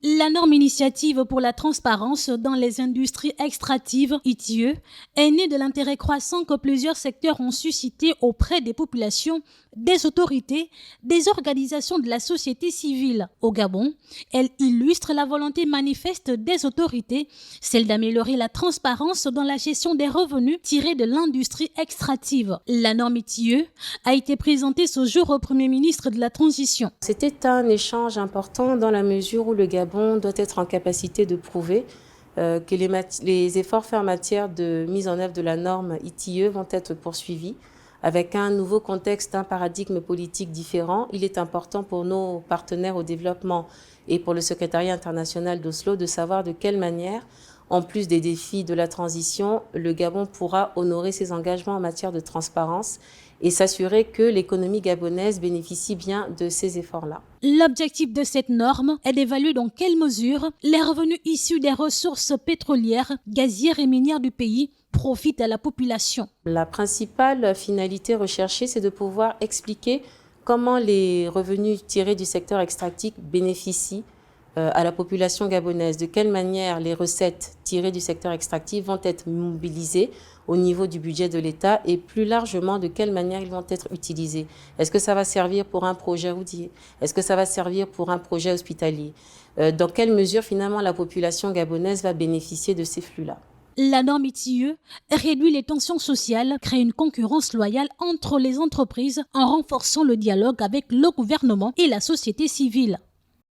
La norme initiative pour la transparence dans les industries extractives, ITIE, est née de l'intérêt croissant que plusieurs secteurs ont suscité auprès des populations, des autorités, des organisations de la société civile. Au Gabon, elle illustre la volonté manifeste des autorités, celle d'améliorer la transparence dans la gestion des revenus tirés de l'industrie extractive. La norme ITIE a été présentée ce jour au Premier ministre de la Transition. C'était un échange important dans la mesure où le Gabon doit être en capacité de prouver que les efforts faits en matière de mise en œuvre de la norme ITIE vont être poursuivis. Avec un nouveau contexte, un paradigme politique différent, il est important pour nos partenaires au développement et pour le secrétariat international d'Oslo de savoir de quelle manière, en plus des défis de la transition, le Gabon pourra honorer ses engagements en matière de transparence et s'assurer que l'économie gabonaise bénéficie bien de ces efforts-là. L'objectif de cette norme est d'évaluer dans quelle mesure les revenus issus des ressources pétrolières, gazières et minières du pays profitent à la population. La principale finalité recherchée, c'est de pouvoir expliquer comment les revenus tirés du secteur extractif bénéficient à la population gabonaise, de quelle manière les recettes tirées du secteur extractif vont être mobilisées au niveau du budget de l'État et plus largement de quelle manière ils vont être utilisés. Est-ce que ça va servir pour un projet routier? Est-ce que ça va servir pour un projet hospitalier? Dans quelle mesure finalement la population gabonaise va bénéficier de ces flux-là? La norme ITIE réduit les tensions sociales, crée une concurrence loyale entre les entreprises en renforçant le dialogue avec le gouvernement et la société civile.